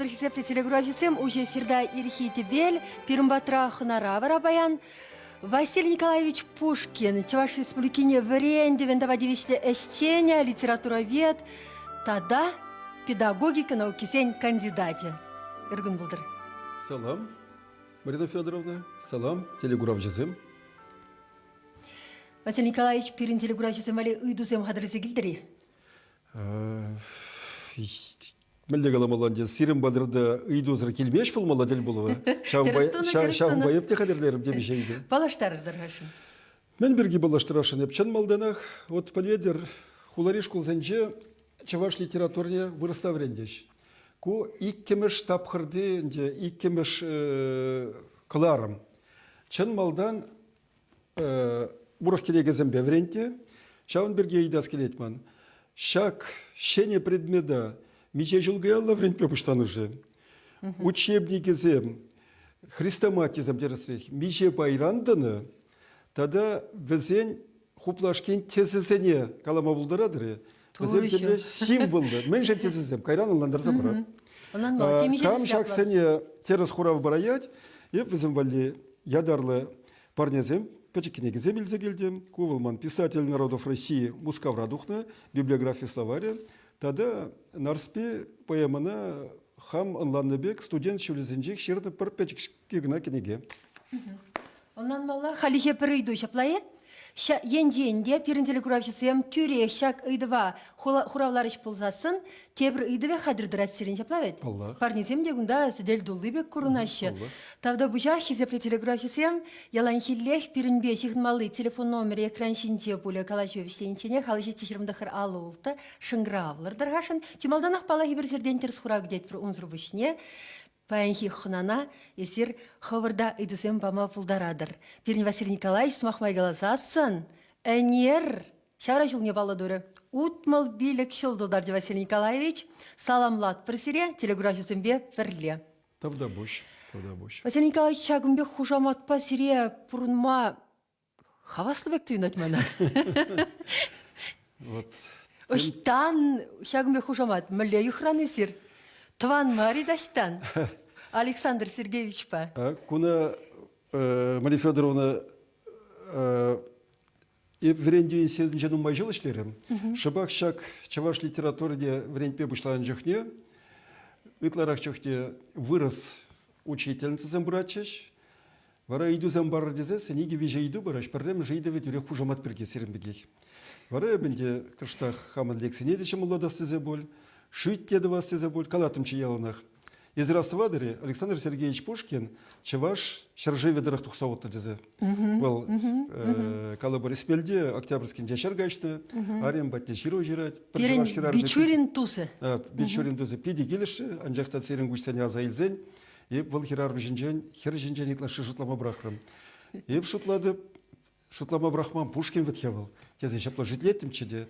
Хизепте телеграфисем уже эфирда Ирхити Бель, Перумбатра Хунара Барабаян, Василий Николаевич Пушкин, Чуваш Республикине Вренде, Вендавадивичле Эщеня, литературовед, тада педагогика науки сень кандидате. Иргун Булдыр. Салам, Марина Федоровна, салам, телеграфчизем. Василий Николаевич Пирин телеграфчизем вали уйдузем хадрызе гильдери. Мөлле галамаланде сирим бадырда ыйдузыр келбеш бұл маладел болуы. Шағын байып те қадерлерім демешейді. Балаштарырдар хашын. Мен бірге балаштырашын епчен малданақ, от паледер хулариш кулзанче чаваш литературне выраставрендеш. Ку иккемеш тапхырды, иккемеш кыларым. Чын малдан бұрық келегізім бәвренте, шағын бірге идас келетман. Шак, шене предмеда, Миче жылгайалла врент пепуштаныжы. Учебникизем, хрестоматизем дересрех, миче байранданы, тада візен хуплашкен тезізене калама булдарадыры. Візен символды. Мен жем тезізем, кайран ұландарза бұрап. Кам шаксене терес хурав бараят, еп візен вали ядарлы парнезем, печекенегізем илзе келдем, Кувалман, писатель народов России, Мускаврадухна, библиография словаря. Тада нарспе поэмана хам анланныбек студент шүлізінжек шерді бір пәчікшіге гына кенеге. Онан мала халихе пірейду шаплайы. Енде пиринтелі күравшысым түрек шак ыйдыва хуравлар іш болзасын, тебір ыйдыве хадырдырат сирен шаплавет. Парнезем дегунда сідель дулы бек күрунашы. Тавда бұжа хизепле телеграфшысым ялан хиллех пиринбе шихнмалы телефон номері экран шинче бұлі калашы өбіштейінчене халышы чешірімдіқыр алы олты шыңгравлар дырғашын. Тималданақ бала хибір серден терс хурак дед бір ұнзыр бұшне. Паянхи хунана, есир ховырда идусем бама пулдарадыр. Пирин Василий Николаевич смахмай галазасын. Әнер, шавра жыл не балы дөрі. Утмал билік шылдударди Василий Николаевич. Саламлат пресире, телеграфисым бе верле. Тавда бош, тавда бош. Василий Николаевич шагым бе хужамат па сире пурынма хаваслы бек түйінат мана. Оштан шагым бе хужамат, мүле юхраны сир. Тван Маридаштан, Александр Сергеевич па. Куна Мария Федоровна врендюин седунчен умай жылышлерім. Шабақ шак чаваш литературде врендпе бұшлан жүхне. Үтларақ жүхне вырос учительница замбурачеш. Вара иду замбар дезе, сенеге веже иду бараш. Парлем жейді вет үрек хужамат бірге серімбегей. Вара бінде кыштақ хаман лексене дече молодасы зе боль. Шуйт теды вас тезе боль, калатымчы ялынах. Израствадыре Александр Сергеевич Пушкин чаваш шаржи ведерах тухсауытты дезе. Был калабар испелде октябрьский жашар гашты, арем батне ширу жирать. Бичурин тусы. Бичурин тусы. Пиди келеші, анжақта церин гучтане аза илзен, еп был хирар бішінжен, хер жінжен итлашы шутлама брахрам. Еп шутлады, шутлама брахман Пушкин ветхевал. Тезе шапла житлеттім чеде.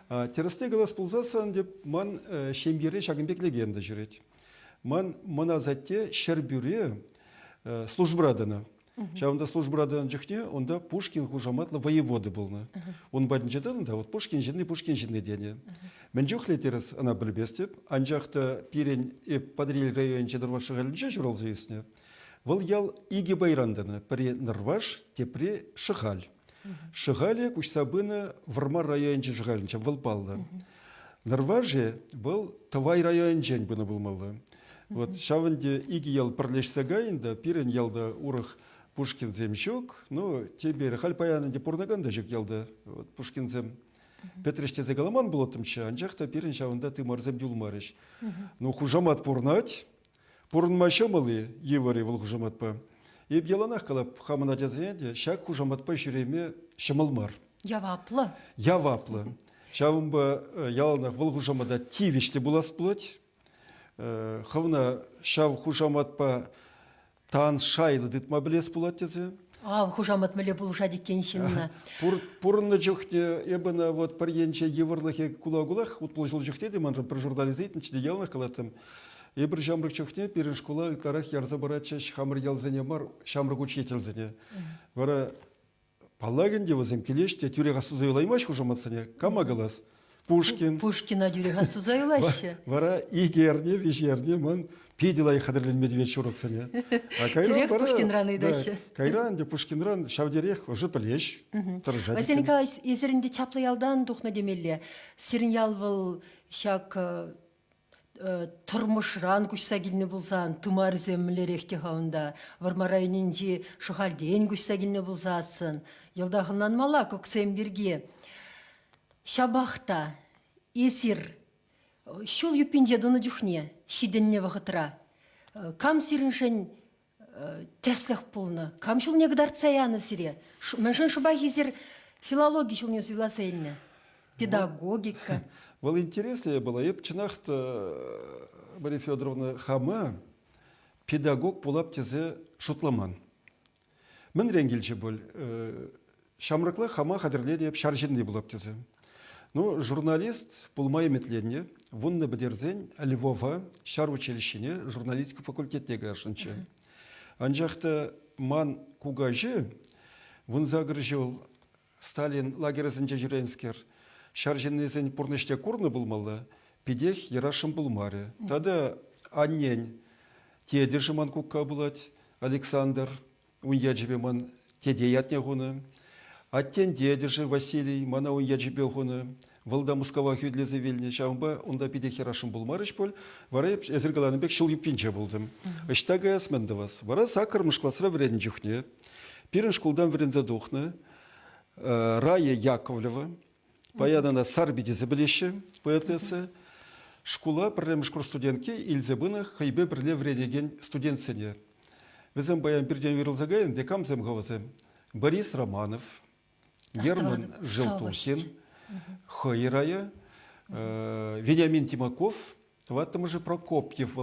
Терасте голос пулзасан деп ман шембере шагынбек легенда жүрет. Ман маназатте шербюре службрадана. Шавында службрадан жүхне, онда Пушкин хужаматлы воеводы болны. Он бадын жедан, да, вот Пушкин жинны дене. Мен жүхле терес ана білбестеп, анжақта пирен подрел район жедырвашы ғалымча журал зүйесіне. Выл ял иги байранданы, піре нырваш, тепре шыхаль. Шыхале кучсабыны вармар районче жыхалынча выл палды. Нырваже был тавай райончен бұны болмалы. Вот шавынде иги ял пірлешсе гайында, пирен ялда урых Пушкин земчук, ну, тебе халь паяны де пурнаганда жүк ялда Пушкин зем. Петреште загаламан было тымча, анжақта пирен шавында ты марзем дюлмарыш. Ну, хужамат пурнать, пурнмашамалы евари выл хужамат па. Еп яланах калап хамана жазаянде, шак хужамат па жүреме шамалмар. Яваплы. Яваплы. Шавымба яланах выл хужамада тивиште булас плать. Хавна шав хужамат па тан шайлы дитма білес булат тезе. Хужамат міле бұлжа декен шынна. Пурынны жүхне, ебіна вот паренче еврлахе кула-гулах, вот положил жүхте, де манжа бір журнализейтін, чide ялнах калатым. Ебір жамрық жүхне, перін школа, тарах ярза барачаш, хамыр ялзене мар, шамрық учетелзене. Вара палаген де возем келеште, тюреға сузайлаймаш хужаматсыне, кама галас? Пушкин. Пушкина тюреға сузайлашы. Вара игерне, вежерне, ман педилай хадырлен медведь шуроксыне. Тюрех Пушкин раны дашы. Кайран де Пушкин ран, шавдерех, уже полеш. Василий Николаевич, езерінде чаплы ялдан тухна демелі. Сирин ялвыл шак тұрмышран күшса келіне болсан, тұмар землеректе қауында, вармарайненже шухалден күшса келіне болсасын. Елдағынан мала көксем берге. Шабақта, есір, шул юпинже доны жүхне, шиденне вағытыра. Кам сиріншен теслях полны, кам шул негдар цаяны сире. Мәншін шубах есір филология шул не звиласа еліне. Педагогика. Вол интереснее было, еп чынахты Мария Федоровна хама педагог булап тезе шутламан. Мен ренгелче бол. Шамрықлы хама хадірлен еп шаржинный булап тезе. Ну, журналист пулмай метленне, вунны бідерзен Львова шар училищене журналистский факультеттегі ашынчы. Анжақты ман кугажы, вун загыржыл Сталин лагерізінче жүренскер, шаржиннезен пурныште курны булмалы, пидех ярашым булмары. Тада аннен тедержі ман кукка булат, Александр, уяджебе ман теде ятне гуны. Аттен дедержі Василий, мана уяджебе гуны. Валда мускава хюдлезе вельне шамба, онда пидех ярашым булмарыш бол, варайып әзіргаланыбек шыл юппинче болдым. Ыштага ясмандывас. Вара сакырмыш классра вреден жүхне. Пирін шкулдан вреден задухны. Рая Яковлева, поядана Сарбиди забелеші, поэтесі, школа пірремішкур студентке илзебынах хайбе бірле вредеген студентсене. Візім баян бірден верілзагайын, декам земгавазем. Борис Романов, Герман Желтухин, Хайрая, Вениамин Тимаков, ваттымы же Прокопьев,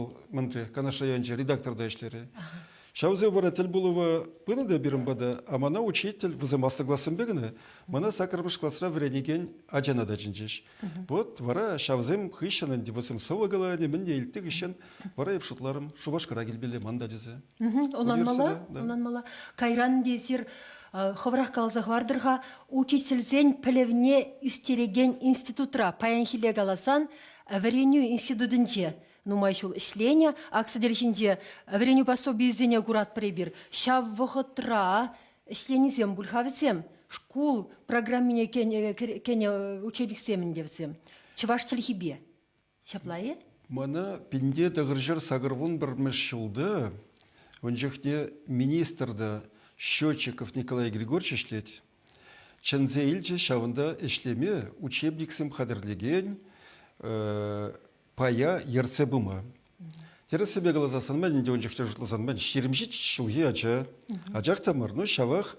канашаянче, редактор дашлері. Шаузе вара Тельбулова пыны да бирымбада, а мана учитель вызымасты классым бегіне, мана сакарбыш классра вренеген аджана да джинжеш. Вот вара шаузем хыщанын дивасым сова галане, мен де илттік ищен, вара епшутларым шубашкара келбеле манда дезе. Онан Кайран десір ховрақ қалзақ вардырға учительзен пілевне үстереген институтра паянхиле галасан аварению институтынче. Нумайшул ишления, аксадершинде аварению пособие зене гурат прибир. Шав вохотра ишленизем бульхависем. Школ программине кене учебик семендевсем. Чываш чалхибе. Шаплае? Мана пинде дагыржар сагырвун бір мешшылды. Он жехне министрда Счетчиков Николай Григорьевич ишлет. Чанзе илче шавында ишлеме учебниксем хадырлеген пая ерце бұма. Терес себе глазасан, мен де онжықта жұтласан, мен шеремжет шылғы ача. Ачақтамыр, ну шавақ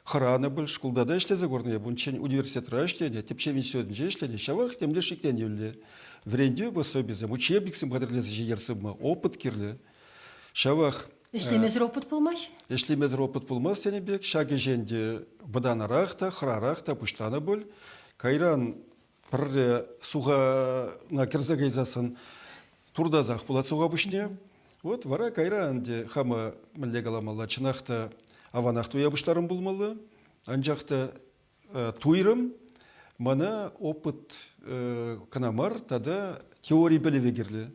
хараны бұл шкулдада ішлезе көріне, бұнчен университетра ішлене, тепше институтынже ішлене, шавақ темле шиклен елі. Вренде бұл собезем, учебниксем хадырлезе же ерце бұма, опыт керлі. Шавақ Эшлемезір опыт пулмаш? Эшлемезір опыт пулмас тенебек, шаге женде бұданарақта, храрақта, пұштаны бұл. Кайран пірре суға на керзагайзасын турдазақ бұлат суға бұшне. Вот вара кайран де хама мүлле галамалла чынақта аванақ туя бұштарым бұлмалы. Анжақта туйрым, мана опыт канамар, тада теория білевегерлі.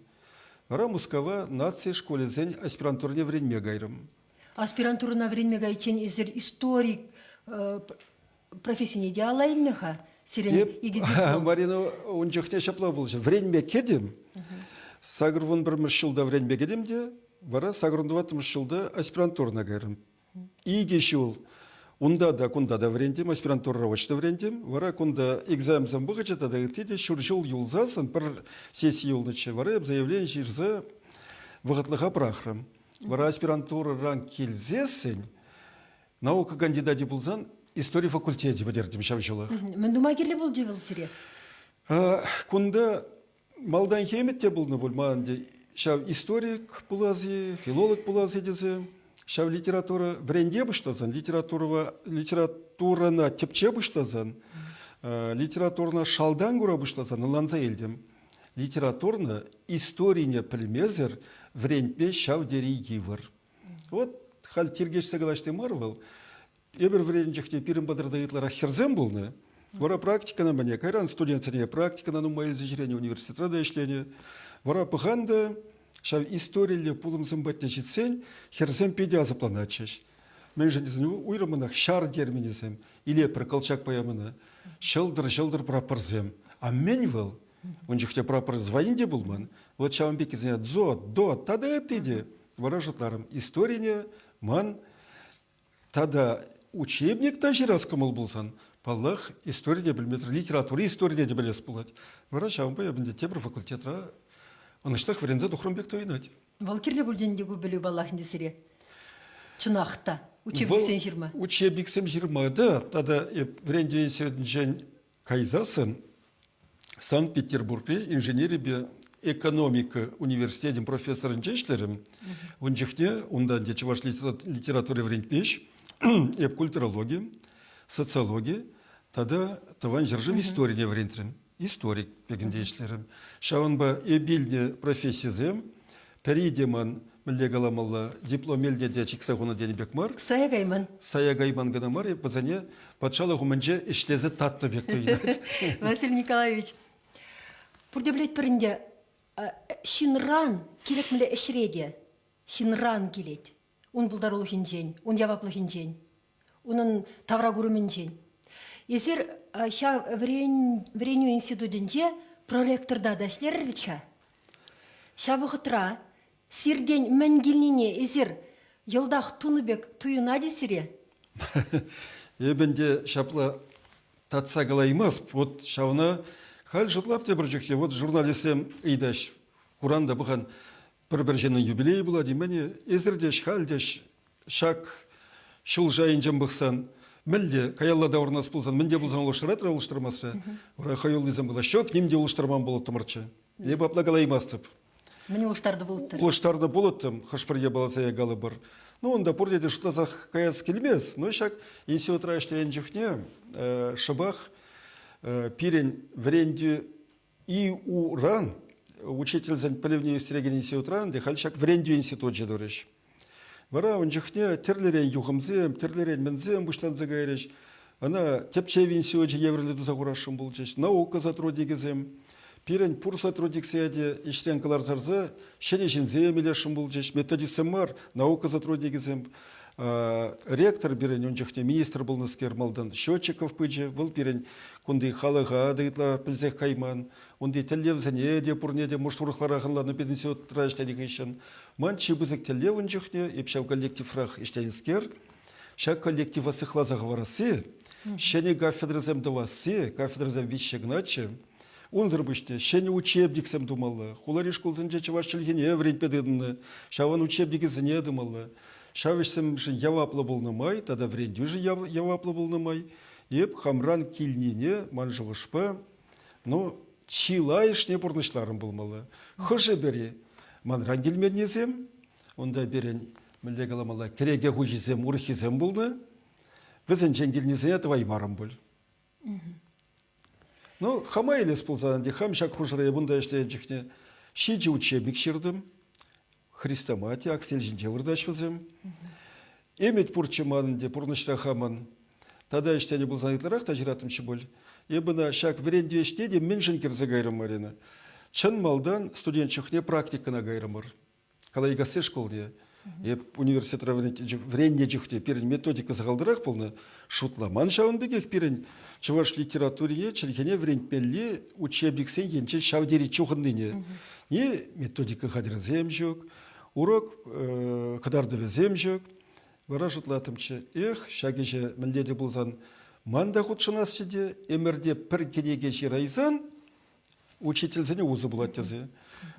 Вара Мускава нация школе зен аспирантурне вренме гайрым. Аспирантурна вренме гайчен изер историк профессийне диалайлныха. Марина, он жахте шапла болжа. Вренме кедем. Сагырвын бір мұршылда вренме кедем де, вара сагырындываты мұршылда аспирантурна гайрым. Иге шул. Унда да кунда да врендем, аспирантура очта врендем, вара кунда экзамен бұғычата да гіртеде шуржыл юлзасын, бір сессия юлнычы, вара заявление жирза вғытлыға прахрым. Вара аспирантура ранг келзесін, наука кандидаты бұлзан, история факультете бідердім шавжылық. Мен дума керлі бұл же бұл сире? Кунда малдан хеметте бұлны бұл, мағанде шав историк бұлазы, филолог бұлазы дезе, Шав литература бренде башлазан, литературана тепче башлазан, литературна шалдан гура башлазан, ланза елдем. Литературна история пельмезер вренпе шав дери гивар. Вот хал тиргеш соглашты марвел. Эбер вренчехте пирим бадрдаитлара херзем булны. Вара практика на мне, кайран студентсене практика на нумайл зажирение университета да ишление. Вара паханда шав история пулым зымбатне житсен херзем педя запланачеш. Мен же не знаю, уйраманах шар дерменезем или проколчак поямана. Шылдыр прапорзем. А мен вел. Он же хотя прапор звонить булман. Вот шавамбеки знает до, тогда это иди. Варажатларым история ман тогда учебник тоже раскомал булсан. Паллах история не білмезір, литература история не білес бұлады. Вара шавамбай абынде тебір факультетра оныштақ варенза дұхрымбек тойынады. Валкерле бұл жендегі білу балахынды сире. Чынақта. Учебниксен жирма. Учебниксен жирма, да. Тогда вренде сегодня кайзасын Санкт-Петербурге инженерия экономика университетем профессорын жешлерім. Он жехне, ондан дечі ваш литература вренпеш, культурология, социология, тогда таван жержим история не врентрем. Историк пеген жешлерім. Шаванба эбилне профессизем, перейдеман мілле галамалла диплом елде де чиксагуна дені бекмар. Сая гайман. Сая гайман гадамар, пазане патшалы гуманже ишлезе татты бек тойынады. Василий Николаевич, пурдеблет пірінде шинран келек міле ішреде. Шинран келет. Он бұлдарулы хинжен, он яваплы хинжен. Onun тавра гурымен жен. Есер ша вреню институтынже проректорда дашлер витха. Ша вұқытра сирден мәнгіліне есер елдақ туныбек туйына десіре. Ебенде шапла татса галаймас, вот шауна хал жұтлап те бір жүкте, вот журналисем идаш, Куранда бұған бір женің юбилей была, демені езірдеш, халдеш, шак, шул жайын жан бұқсан, мүлде, каяллада орнас болсан, мінде болсан ұлыштыратыр, ұлыштырмасы. Ора хайоллизм была, шок, немде ұлыштырман болды тымырчы. Ебі апла галаймастып. Мені ұлыштарды болыттыр. Ұлыштарды болыттым, қышпырге баласая галы бір. Ну, онда пұрдеді шутазақ каяс келмес. Но шак, есі отыра іштеген жүхне, шыбақ, пирен вренді и уран, учительзен пілівне үстіреген есі отыран, де хал шак вренді институт жедореш. Вара он жүхне терлерен юғымзем, терлерен мінзем бұшланзы гайреш. Ана тепчевин сеуджи еврлі дұзағырашым бұл жеш. Наука затрудегізем. Пирен пур сотрудниксияде иштен калар зарза, шенешінзем илешім бұл жеш. Методисем бар, наука затрудегізем. Ректор бирен, он жүхне министр был наскер малдан. Счетчиков пыджи, был пирен, кунды халыға дайытла пілзек кайман. Онды телевзіне де пурнеде мұштурықларағынларны бедінсе отыра іштенік ешін. Манчи бізік телевін жүхне, епшав коллектив фрах іштеніскер. Шак коллектива сықлазағы варасы, шене кафедразем давасы, кафедразем вишшегначы. Ондыр біште, шене учебниксем думалы. Хулариш кулзынче чавашчылгене вренпедедіні, шаван учебникізіне думалы. Шавышсем яваплы болнымай, тада вренді же яваплы болнымай. Еп хамран килнине манжығышпа, но чилайыш не бұрнышларым болмалы. Хыжы бері манран келменнезем, онда берен мүлде қаламалы кереге хұжизем, ұрхизем болны, візін женгелнезене тваймарым бол. Ну, хама елес болзанды, хам шак хұжырая бұнда ештен жүхне шиджи учебник шырдым, христоматия, аксель жинже вырдашвызым. Емет пұрчыманынде, пұрнышта хаман, тада ештені бұл занайтларақ тажиратымшы бол. Ебіна шак вренде ештеде мен жынкерзі гайрым марина. Чын малдан студент жүхне практикана гайрымыр. Калайгасе школде. Университет вренде жүхте перен методика зағалдырақ болны. Шутламан шауындыгек перен чываш литературине чылгене вренпелли учебниксен енче шавдери чухындыне. Не методика хадырзем жүк, урок кадардывезем жүк. Бара жұтлатымчы, шагеже мүлдеді болзан, манда құтшынас сиде, емірде пір кенеге жирайзан, учительзіне өзі болады тезе.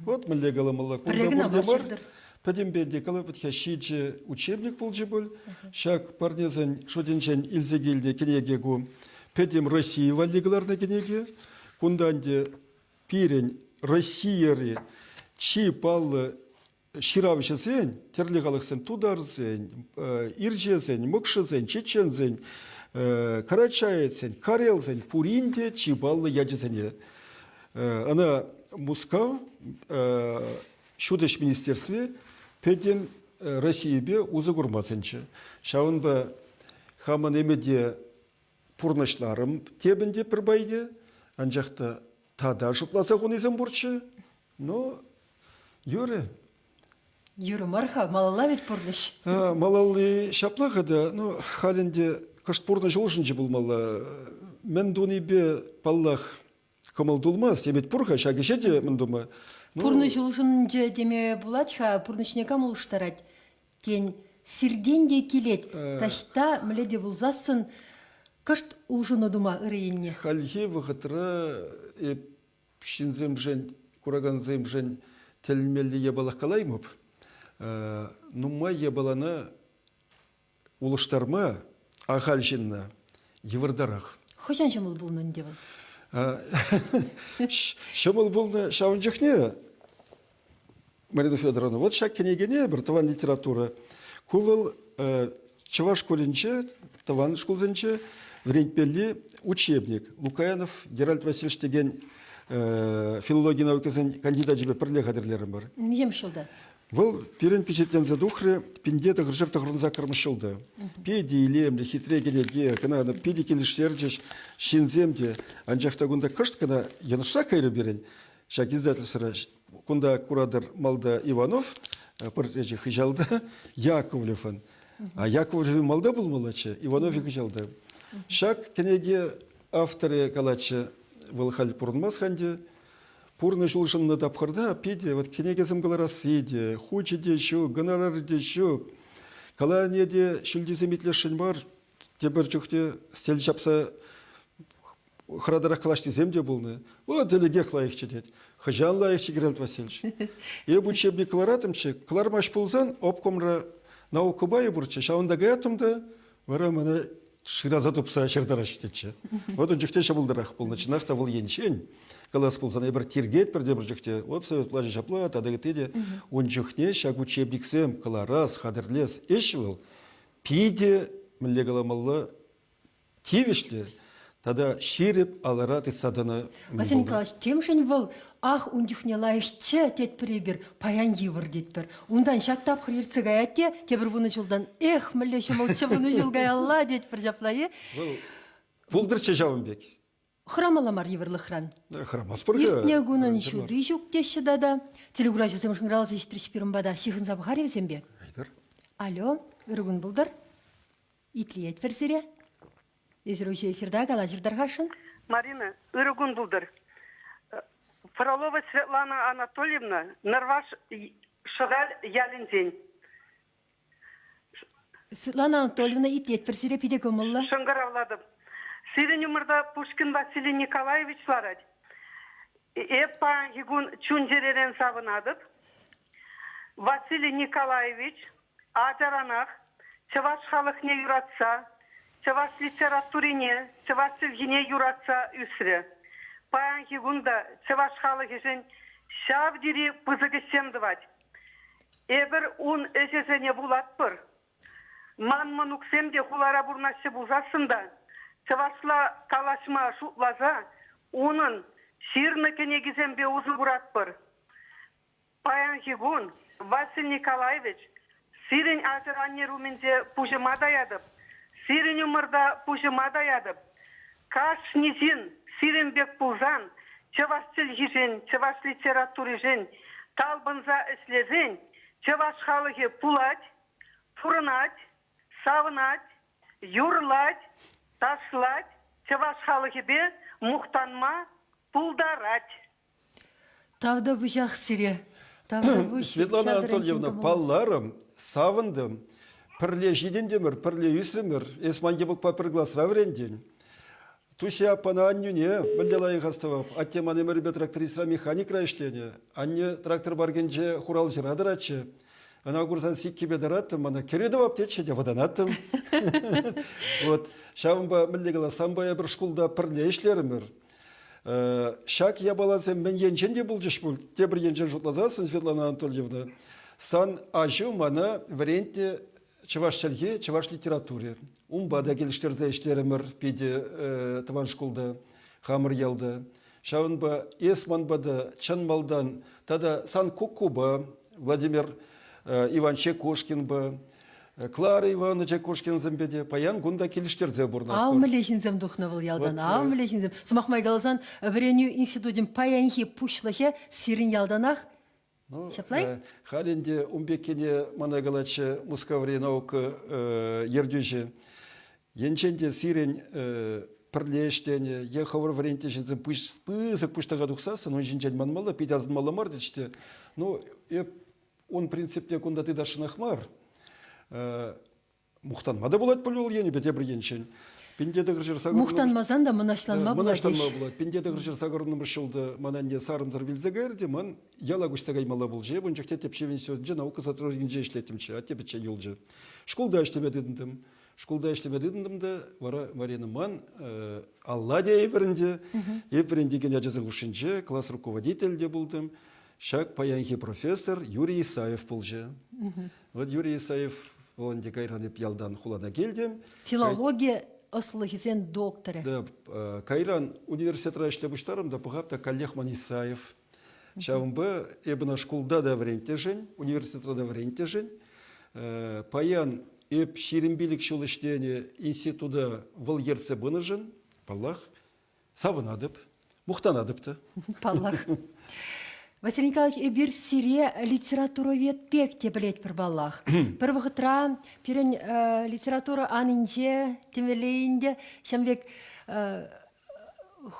Вот мүлде қаламалла. Бірлігін абашырдыр. Падембенде қалапытха шиджи учебник болжы бол, шаг парнезен шоденчен илзегелде кенеге гу, педем России валлигаларна кенеге, кунданде пирен Россияры чи паллы ширавышысен, терлі қалықсын тударсен, иржесен, мұқшысен, чеченсен, карачаетсен, карелсен, пуринде, чибаллы яджесене. Ана Мускав, шудыш министерстве, педем Россиябе узы курмасынчы. Шаунба хаман эмеде пурнашларым тебінде бір байде, анжақта тада жұтласа қонезен бұрчы. Но, юрі. Юры марха, малала ведь пурныш. Малалы шаплағыда, ну, халінде кашт пурна жылышынчы болмалы. Мен дунибе паллах камалдулмас, темет пурха, шагешеде мен дума. Пурны жылышынчы деме булат, ша пурнышне камыл уштарать. Тень сирден де келет, ташта мледе булзасын, кашт улжыны дума ырыенне. Хальхи вғытыра шинзем кураганзем жен телмелли ебалақ қалаймып. Нумай ебалана улыштарма ағал жинна евардарақ. Хошан шамыл булнын девал. Шамыл булны шауын жахне, Марина Федоровна, вот шак кенегене бір таван литература. Кувыл чаваш колинче, таван шкулзенче, вренпелли учебник. Лукаянов Геральд Васильевич деген филология наукасының кандидат жібе пірле қадірлерім бар. Ем шылда. Бұл перен печетлен задухры, пинде тағыржып тағырынза кірмішілді. Педи илемлі, хитре кенеге, кіна педи келіштердеш, шинземде, анжақта күнда кышт кіна янышша кайры берен. Шак издательсыра, күнда курадыр малда Иванов, піррежі хыжалды, Яковлевын. А Яковлевын малда болмалачы, Иванов хыжалды. Шак кенеге авторы калачы, был халь пурнмас ханде, пурны жылшынны тапқырда, педе, вот кенегезім каларас еде, хучеде шу, гонорарде шу, каланеде шүлдезі метлешін бар, тебір жүхте стель жапса храдарақ калашты земде болны. Вот делеге қлайықчы дед. Хыжан лайықчы Геральд Васильевич. Еб учебник каларатымчы, калармаш пулзан, обкомра науку байы бұрчы, шауында гаятымда, вара мана шираза тупса шырдарашы детчі. Вот он жүхте шабылдарақ бұл, начинақта бұл еншен. Калас пулзан, ебір тергет бір дебір жүхте. Вот совет плажы шапла, тадығы теде. Он жүхне шаг учебниксем, каларас, хадырлес, еш был. Пиде, мүлі каламалла, тивішлі. Тада ширип алара тысаданы. Василий Николаевич, тем шен вол, ах, ундюхне лайышчы тет прибер, паян евр детпер. Ундан шак тапхыр ерцігаяте, тебір вуны жылдан, эх, мүллеші молчы вуны жылгай алла детпер жаплайы. Пулдырчы жауынбек. Храмаламар еврлы хран. Храмас бұрға. Иртне гунын шуды жүк теші дада. Телеграф жызым шыңралысы ештріш бада, шихын забығар евзембе. Айдар. Алло, үргін бұлдар. Итлі етверсіре. Изручи эфирда галажирдаргашын. Марина, Иргун Булдыр. Фролова Светлана Анатольевна, Нарваш Шагаль Ялинзень. Светлана Анатольевна ит версире пиде көмілі. Шангаравладым. Сирен юмырда Пушкин Василий Николаевич ларад. Эпа егун чунжеререн савынадып. Василий Николаевич ажаранах чаваш халықне юратса, чаваш литературине, чаваш сілгіне юратса үсірі. Паян хигунда чаваш халық ешін шав дири пызығы семдівать. Эбір он эжезене булат бір. Ман уксемде хулара бурнашы бұлзасында, чавашла калашма шутлаза, оның ширны кенегізембе uzы бурат бір. Паян хигун Василий Николаевич сирен ажыранне руменде пужыма даядып, сирен умырда пужыма даядып, каш низин сиренбек пулзан, чаваш тілгижен, чаваш литературижен, талбынза іслезен, чаваш халығы пулать, фурынать, савынать, юрлать, ташлать, чаваш халығы бе мұқтанма пулдарать. Тавда бұжақ сире. Светлана Анатольевна, палларым, савындым, пірле жиден демір, пірле үсімір, есман ебік папір гласыра вренден. Туся пана аннюне, білделайы қастывап, аттеман емір бе трактористра механикра ішлене, анне трактор баргенже хурал жирадырачы. Ана курсан сикки бедараттым, ана кереді бап тетші де ваданаттым. Вот, шавымба мілдегіла самбая бір шкулда пірле ішлерімір. Шак я балансем мен енчен де бұл жүш бұл. Те бір енчен жұтлазасын, Светлана Анатольевна. сан ажу мана варианте чаваш чальге, чаваш литературе. Умбада келіштерзе işlerimir пиде тыван школда, хамыр ялда. Шаунба эсманбада, чанмалдан, тада сан кукуба, Владимир Иван Чекошкинба, Клара Ивановна Чекошкин замбеде, паян гунда келіштерзе бурна. Млешинзем духнавыл ялдан, млешинзем. Сумахмай галасан, вреню институтем паянхи пушлахе сирин ялданах. Шаплай? Халинде умбекене манагалачы мускаври наука ердюжи. Енченде сирен пірлештене, ехавыр варенте жінзен пызық пуштаға дұқсасы, но жінжен манмалы, пидязын маламар дечте. Ну, он принципте кунда ты дашынах мар. Мухтан мада болат пөлі ені бете бір енчен. Мухтан мазан да мұнашланма болады. Мұнашланма болады. Пенде дығыр жыр сағырының бір шылды мананне сарымзар білзігерді, ман яла күштагай мала бұл же, бұнчықте тепшевен сөзінже наука сатырын же ішлетімші, атепетшен ел же. Школда іштебе дедіндім. Школда іштебе дедіндім де, варені ман Алладе ебірінде ген ажызың ұшынже, класс руководитель де болдым. Шак паянхи профессор Юрий Исаев бұл же. Вот Юрий Исаев оланде кайран еп ялдан хулана келдім. Филология ослығызен докторы. Да, кайран университетра іштеп ұштарым да бұғапта коллег Исаев. Шауымбы ебіна школда да варенте жын, университетра да варенте жын. Паян еп шерімбелік шул іштені институда выл ерсе бұны жын, паллах, савынадып, мұқтанадыпты. Паллах. Василий Николаевич, бір сире литература ветпек те білет бір баллах. Бір вғытра, пирен литература анынже, темелейінде, шамбек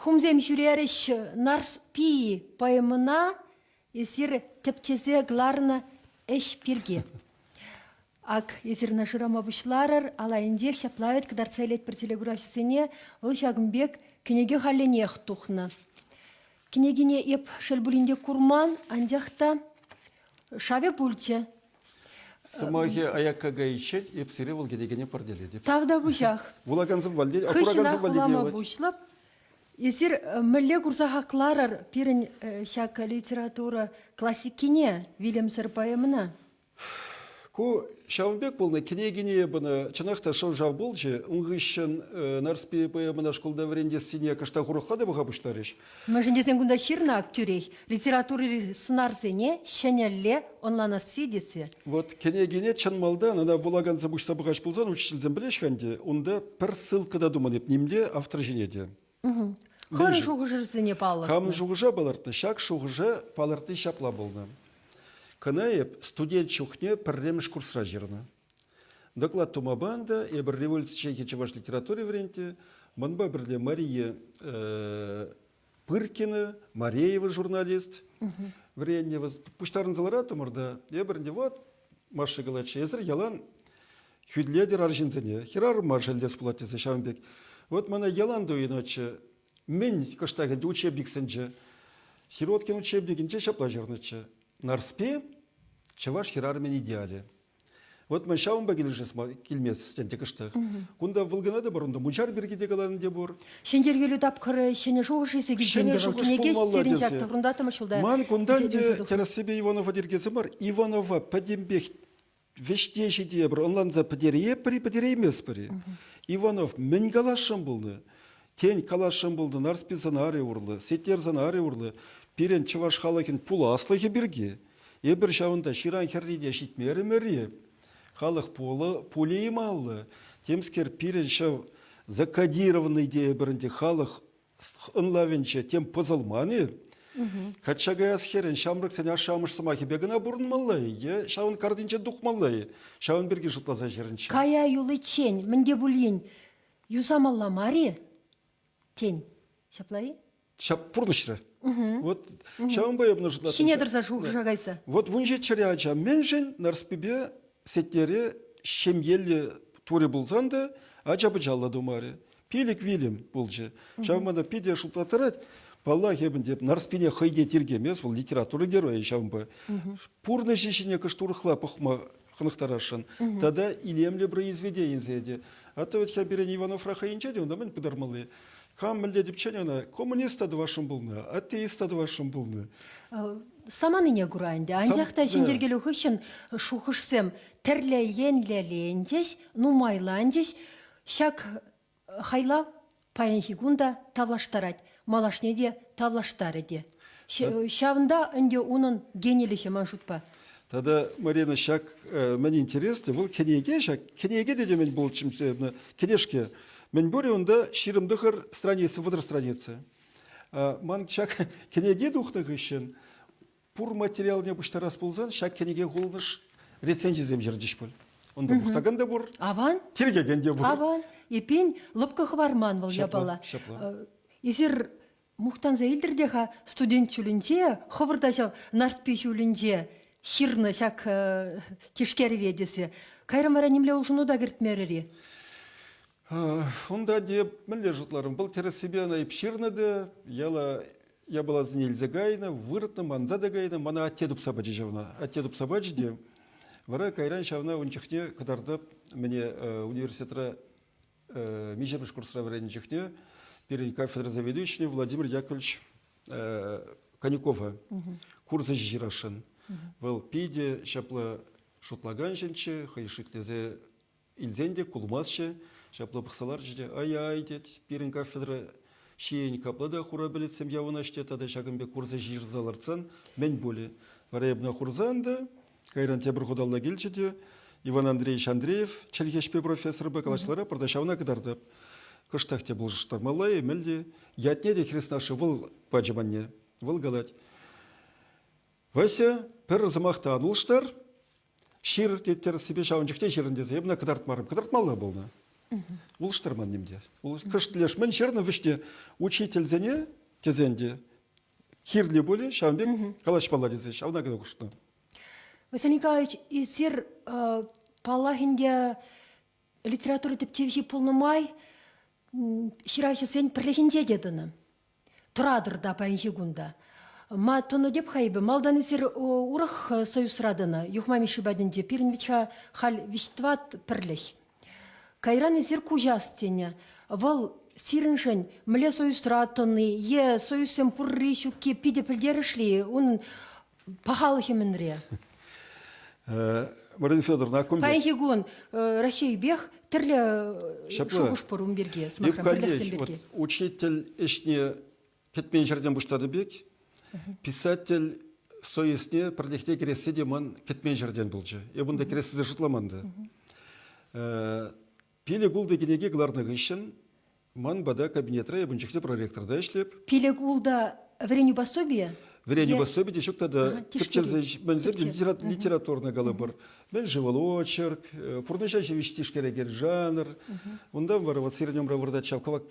хумзем жүреріш нарспи пайымына, есір тептезе гларна эш пирге. Ак есір нашырама бұшларыр, алайындек шаплавет кадарцайлет бір телеграфисіне, ол шагымбек кенеге халенех тухна. Кенегіне еп шелбулінде курман, анжақта шаве пульче. Сымахе аяккага ишет, еп сире выл кедегене парделеді. Тағда бұшақ. Вулаганзым валдел, Хышына акураганзым хулама валдел. бұшлап. Есір мүлі курса хақларыр пирін шак литература классикине Вильям Сырпайымына. Ку шавбек болны кенегене бұны чынақта шау жав болжы, ұңғышын нарспи пойымына школда вренде сине кашта құрықлады бұға бұштарыш. Мәжіндесен күнда ширна актюрей литературы сынарсене шәнелле онлана сидесі. Вот кенегене чанмалда, нада булаганзы бұшта бұғаш болзан, учителзен білешканде, онда пір ссылкада думанып, немде автор женеде. Хары шуғыжырсене палырды. Кам жуғыжа балыртны, шак шуғыжа палыртны шапла болны. Канаеп студент чухне пірреміш курсра жерна. Доклад тумабанда, ебір революция чехи чеваш литературе вренте, манба бірле Мария Пыркина, Мареева журналист, вренне, пуштарын залара тумырда, ебірінде вот, Маша Галача, езір ялан хюдледер аржинзене, хирар маршалдес платезе Шамбек. Вот мана ялан дуйначы, мен кыштагенде учебник сенже, Сироткин учебникинче шапла жернычы. Нарспе, чаваш хирармен идеале. Вот мы шаумба келмес стенте кыштаг. Кунда вылгынады барында мучар бергеде галанде бор. Шендергелі тапқыры, шене шуғыш есегі жеңде бұл. Кенеге стерін жақ тұғырында тымышылда. Ман кунданде терас себе Иванова дергесі бар. Иванова падембек вештеші де бір онланза падерее емес бірі. Иванов мен калашым болды. Тен калашым болды, нарспе занаре урлы, сеттер занаре урлы. Пирен чываш халакин пула аслығы бірге. Ебір шауында ширан херриде шитмері мәрі. Халық пулы ималы. Темскер пирен шау закодированный де бірінде халық ынлавенче тем позылманы. Качагай асхерен шамрық сәне ашамыш сымахи бегіна бұрынмалай. Шауын кардинче дұқмалай. Шауын бірге жұтлаза жерінче. Кая юлы чен, мінге бұлейін. Юзамалла мари? Тен. Шаплайы? Шап пұрнышыры. Вот шауын байыбны жұтлаза. Шинедірза жағайса. Вот вунже чаряча менжен нарспебе сеттере шемелі туре болзанды, ачабы жалла думаре. Пилік вилім болжы. Шауымада пиде шултатырат, балла хебін деп, нарспене хайде тергемес, ол литература героя шауымба. Пурны жешіне кыштурықла пұхма хынықтарашын. Тада илемлі произведейін зеде. А то вот хаберен Иванов рахайынча де, онда мен пыдармалы. Кам мілде деп ченена, коммунист ады вашым бұлны, атеист ады вашым бұлны. Саманыне гуранды. Анжақта жендергелі үшін шухышсым тірләйенләленжеш, нумайланжеш, шак хайла паянхигунда тавлаштарад, малашне де тавлаштары де. Шавында үнде оның генеліхе маншутпа. Тогда, Марина, шак, мне интересно, был кенеге, шак, кенеге деде мен был чимсе, кенешке. Мен буре онда ширымдыхыр страницы, выдыр страницы. Ман шак кенеге духтых ищен, пур материал не бушта раз пулзан, шак кенеге гулныш рецензизем жердиш бол. Онда бухтаганда бур. Аван? Тергегенде бур. Аван. Епен лыпках варман был ябала. Езер мухтан заилдердеха студент чулинче, ховырдашав нарспи чулинче, ширны шак тишкері ведесі. Кайрамара немле улшыну да кіртмерері. Онда деп, мүлі жұтларым, бұл терес себе анайып ширнады, я была за нельзагайна, вырытна, манзада гайна, мана аттедуп сабаджи жавна. Аттедуп сабаджи де, вара кайран шавна унчахне кадардып, мне университетра межебіш курсра варен чехне, перед кафедра заведующий Владимир Яковлевич Конюкова, курсы жирашын. Был пиде, шапла шутлаганшенче, хайшитлезе илзенде, кулмасче, шапла пахсалар жиде, ай-ай, дед, перед кафедра шиень каплада хура білетсем явынаште, тада шагымбе курсы жирзаларцан, мен боли. Вараебна хурзанда, кайран тебір худалла келчеде, Иван Андреевич Андреев, Челхешпе профессор бакалачлара, продашавна кадардып. Кыштахте был штармалай, мелде, ятне де хрестнаши выл паджаманне, выл галать. Вася, пер замахта анулштар, шир теттер себе шаунчыхте ширіндезе, ебна кадартмарым, кадартмалла болна. Выл штарман немде. Кыштылеш мен шерна виште учитель зене, тезенде, хирли боли, шаунбек, калач палладезе, шауна гада кушты. Василий Николаевич, исер палахинде литература тептевші полнымай, ширавшы сен пірлехінде дедіні. Тұрадыр да пайынхигунда. Ма тоны деп хайбы, малдан исер урах союзрадыны, юхмами шибадынде, пирін вичха хал виштват пірлех. Кайран исер кужастене, вал сиріншін мле союзрадыны, е союзем пурри шукке пиде пілдерішли, он пахалыхи мінре. Марина Федоровна, акумбе? Пайынхигун, Россия бех, тірлі шуғыш пұрым берге, смахрам бірлесен берге. Учитель ешне кетмен жерден бұштады бек, писатель соесне бірлехте кересі деман кетмен жерден бұлжы. Бұнда кересі де жұтламанды. Пеле гулды кенеге гларнығы үшін, ман бада кабинетра ебінчікте проректорда ешлеп. Пеле гулда вреню басобия? Вреню басобия, шок тада литературна галабар. Мен живал очерк, пурнышачы виштишкерегер жанр. Ондан var вот сиренем равырда чавкова.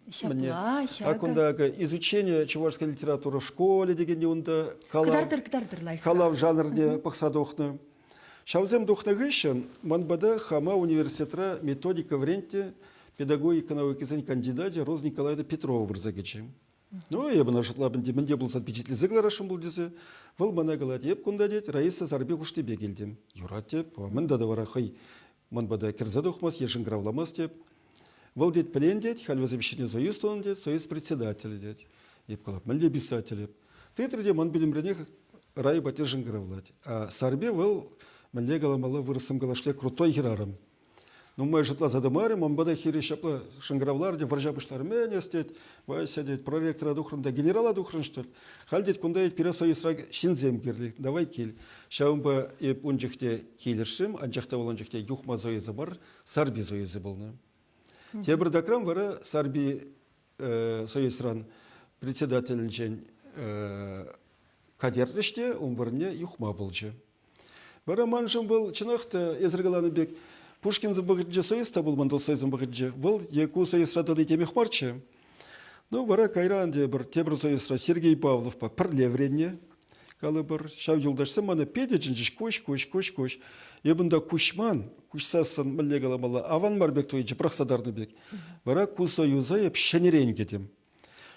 Шапла, шага. Акунда изучение чувашской литературы в школе дегенде онда Кдардыр лайха. калав жанрне пахсадохна. Шавзем духнагышын манбада хама университетра методика вренте педагогика науки зен кандидате Роз Николаевна Петрова бірзагечем. Ну, я бы нашла, менде был впечатлен загларашым был десе. Выл мана галат, еп кунда дед, Раиса Зарбек ушты бегелдем. Юрат деп, мен да вара хай, ман бада керзадухмас, ешин гравламас деп. Выл дед плен дед, хальва замещение союз тон дед, союз председателя дед. Еп калап, менде писатель. Ты треде ман билим ренех рай батежин гравлать. А Сарбе выл менде галамала вырысым галашле крутой хираром. Ну, мы житла задумаем, он бада хири шапла шангравлар, где варжа бушлар мене стет, вай сидеть проректора духран, да генерала духран что ли. Хальдит кундает пирасо исраг шинзем кирли, давай киль. Шаумба и унчахте килершим, анчахта волончахте юхма зоеза бар, Сарби зоеза болна. Тебр дакрам вара Сарби соезран председатель кадерлиште, умбарне юхма болче. Вара маншым был чинахта езергаланы бек. Пушкин забагыджа союз табыл мандал союзом багыджа. Был яку союз радады темех марча. Ну, вара кайран де бір тебір союз Сергей Павлов па пірле вренне. Калы бір шау жылдашсы мана педе жынжыш кош. Ебында кушман, кушсасын мүлле каламала. Аван марбек тойынчы прақсадарны бек. Вара ку союза еп шенерен кетем.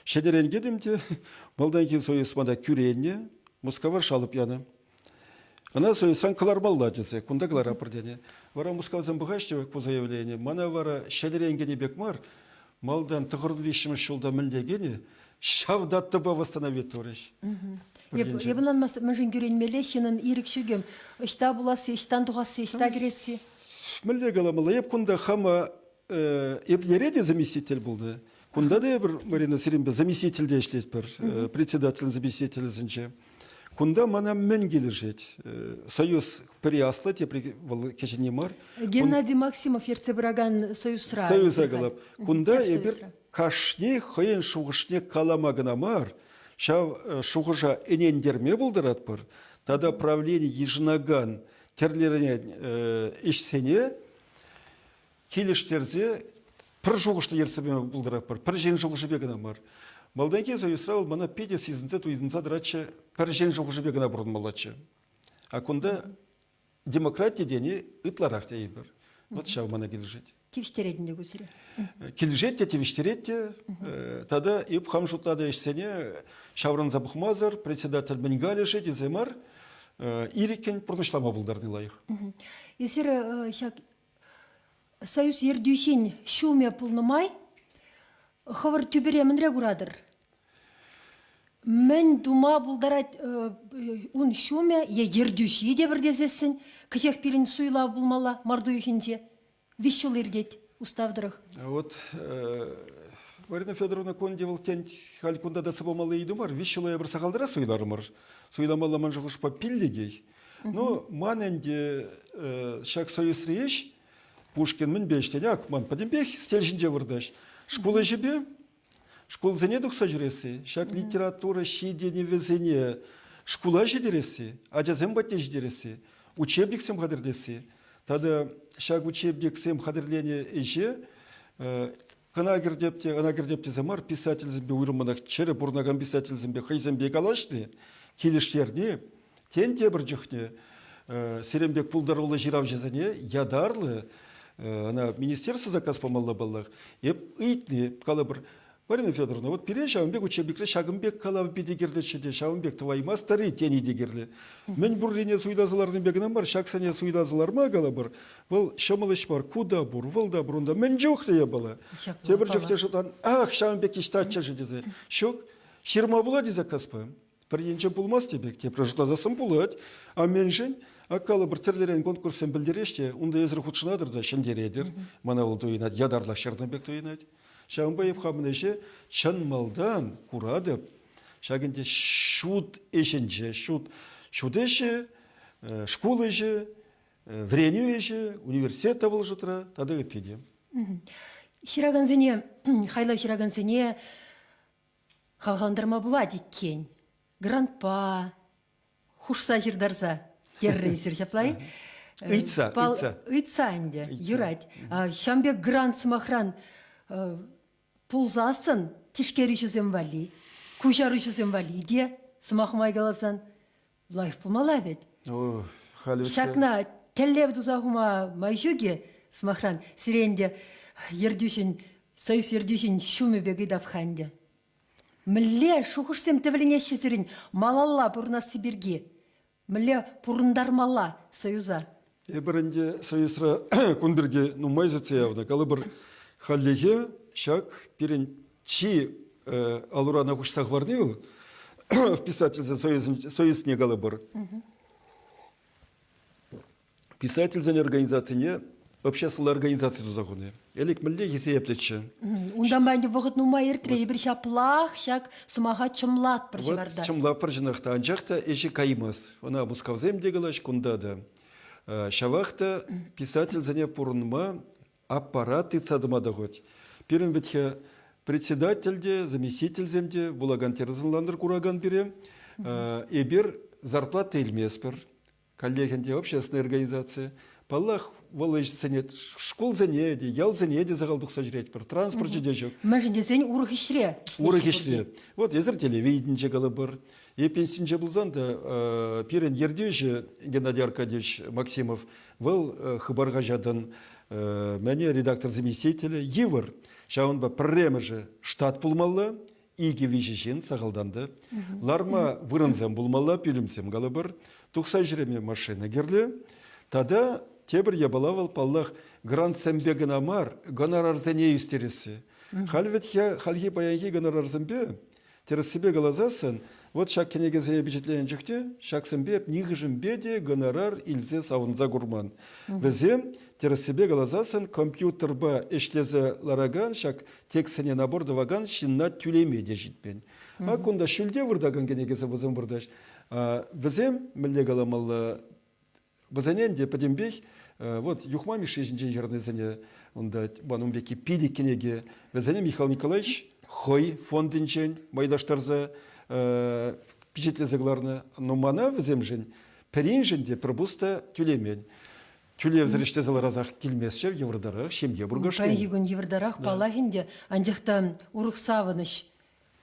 Шенерен кетем де, малдан кейін союз мана күренне, Московар шалып яны. Она союзсан калар балла жесе, кунда калар апырдене. Вара Московзан бұғашчевек по заявлению, мана вара шенеренгені бек мар, малдан тұғырды вешіміз жылда мүлдегені, шавдатты ба восстановить ореш. Ебынан мәжін көренмелі, шенін ерікшігім. Ішта бұласы, іштан тұғасы, ішта кересі. Мүлде қаламалы, еп күнда хама, еп ереде заместитель болды. Күнда да бір, Марина Сиримбе, заместительде ешлет бір, председатель заместителізінше. Күнда мана мен келер жет. Союз переаслы, тепре кешіне мар. Геннадий Максимов ерцебіраган союзра. Союза қалап. Күнда ебір кашне, хойын шуғышне каламагына мар. Шав шуғыжа энендерме болдырат бір. Тада правление ежінаган терлеріне ішсене келіштерзе пір шуғышты ерцебе болдырат бір. Пір жен шуғышы бегіна мар. Малдан кен союзра ол мана педе сезінце туйзынца дыратшы пір жен шуғышы бегіна бұрын малатшы. А күнда демократия дені ытларақ дейі бір. Вот шав мана келішет. Тивіштередінде көсірі. Келішетте, тивіштеретте, тада еп хамшутлада ешсене шавран забухмазар, председатель Бенгалишет, иземар, ирикен пұрнышлама бұлдарды лайық. Есері, союз ердюшін шуме пұлнымай, хавар түберемінре құрадыр. Мен дума бұлдарат ұн шуме, ердюші де бірдезесін, кішек пирін суйла бұлмала, марду ехінже. Вещул ирдеть, уставдырых. Вот Марина Федоровна кондевал тень халькунда да цыбомалы и думар, вещула я бросахалдыра суйларымыр. Суйламала манжығыш по пиллегей. Но маненде шак союз рейш, Пушкин мін бештене, ман падембех стельжинде вырдаш. Школа жебе, школ зене дұқса жүресі, шак литература шидені везене, школа жедересі, аджазем батне жедересі, учебник сем қадырдесі. Тада шаг учебник сем қадырлене эже, анагердепте замар писатель зімбе уйрыманақ чері бұрнаған писатель зімбе хайзембе қалашты, келіштерне, тен тебір жүхне, Серембек пулдарулы жирав жезіне, ядарлы, министерство заказ помалла баллах, еп ыйтне, калабыр, Марина Федоровна, вот пере Шавынбек учебникре Шагымбек калав бедегерді чеде, Шавынбек твайма старый тени дегерлі. Мен бұррене суйдазылардың бегінен бар, шақсане суйдазылар ма калабыр, бұл шамылыш бар, куда бұр, вылда бұрында, мен жоқ дее бала. Тебір жоқте жұтан, ах, Шавынбек іштатча жедезе. Шок, ширма бұла де заказ па. Бірденче бұлмас тебек, тепір жұтазасын бұлад, а мен жын, аккалы бір тірлерен конкурсын білдереште, онда езір құтшынадыр да шындередір, мана ол тойынады, ядарлах Шарнабек тойынады. Шағынбаев қамынеше шын малдан құрадып, шағынде шуд ешінже, шуд еші, школ еші, вреню еші, университет табыл жұтыра, тады өтпеде. Шырағанзыне, хайлау шырағанзыне қалғандырма бұлады кен. Грандпа, хұшса жырдарза, террейсір шаплай. Ыйтса. Ыйтса әнде, юрать. Шамбек грант сымақран пулзасын, тишкерішізім вали, күшарышізім вали, де, сымақмай қаласан, лайф пулмала бет. Шакна, тәллеп дұзағыма майшуге, сымақран, сиренде, ердюшін, союз ердюшін шуме бегідав ханде. Мілле, шуқышсем тәвіленеші малалла бұрна Сибирге, мілле бұрындармала союза. Бірінде союзра күнбірге нумайзы цеявна, калы бір халлеге шак перен чи алурана куштах варнил писательзен союз не галабыр. Писательзен организацияне общественная организация тузагуны. Элек мілде есеяплетші. Ундан бәнде вғыт нумай ертіре, бір шаплақ, шак сымаға чымлат бір жыварда. Чымлат бір жынақта, анжақта әші каймас. Она бускавзем дегілаш күндады. Шавақта писательзене пұрынма аппараты цадымада ғот. Перін бітхе председательде, заместительземде, булаган терзынландыр кураган бере, ебір зарплата елмеспір. Коллегенде общественная организация. Паллах волыш зенет, школ зенеде, ял зенеде загалдық сажреть бір, транспорт жеде жоқ. Мәжінде зен урық ішре. Урық ішре. Вот, езір телевиденже галы бір. Епенсинже бұлзанда, перін ердеуші Геннадий Аркадьевич Максимов, бұл хыбарға жадын мәне редактор заместителі евір. Шауынба пірремі штат бұлмалы, иге вежешен сағалданды. Ларма вырынзам бұлмалы, пүлімсем галы бір. Тұқса жүреме машина керлі. Тада тебір ебалавал паллах грант сәмбегін амар, гонорар зәне үстересі. Хальветья хальги паянги гонорарзымбе, терес себе глазасын, вот шак кенегезе бюджетлен жүкте, шак сымбе нигыжымбе гонорар илзе савынза гурман. Візем терес себе глазасын компьютерба эшлезе лараган, шак тексіне набордываган шинна тюлемеде житпен. А кунда шүлде вырдаган кенегезе вызым вырдаш. Візем мілле галамалы вызанен де падембей, вот юхмами шешінжен жернезіне, онда банумбеки пиди кенеге, візанен Михаил Николаевич хой фондинчен майдаштарза пичетлезегларны, но мана віземжен перинжен де пробуста тюлемен. Тюле взреште заларазах килмесшев евродарах, шемге бургашкен. Паягун евродарах палахинде, анжақта урық савыныш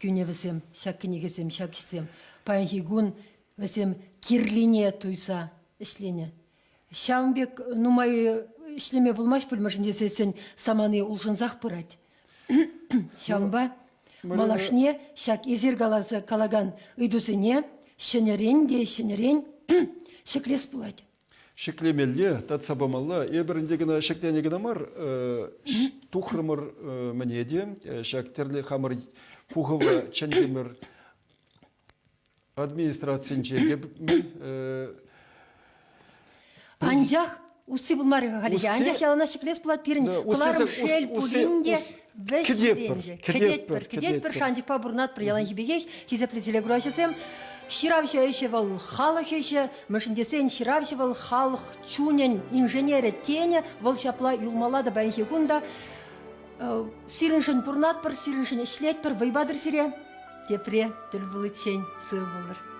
күне візем, шак кенегесем, шак ішсем. Паягун візем кирлине туйса ішлене. Шамбек нумай ішлеме болмаш пөлмашын десесен саманы улшынзақ пырать. Шамба малашне шак езер галазы калаган ыйдусыне шенерен шеклес пулать. Шеклемелле, татсабамалла, ебіріндегіна шекленегіна мар, тухрымыр мінеде, шак терлі хамыр пухова чангемір администрациянче Анжақ усы булмарыға қалеге. Анжақ ялана шеклес пулать пирін. Куларым шел пулинде вешленде. Кедетпір шанжықпа бұрнат бір ялан хибегех, хизеплетеле күрашесем. Ширавшы өші вал халық өші, мүшіндесен ширавшы вал халық чунен инженері тене, вал шапла юлмалады бәнхе күнда. Сиріншін бұрнат бір, сиріншін ішлет бір, вайбадыр сире. Тепре түл бұлы чен сыр болыр.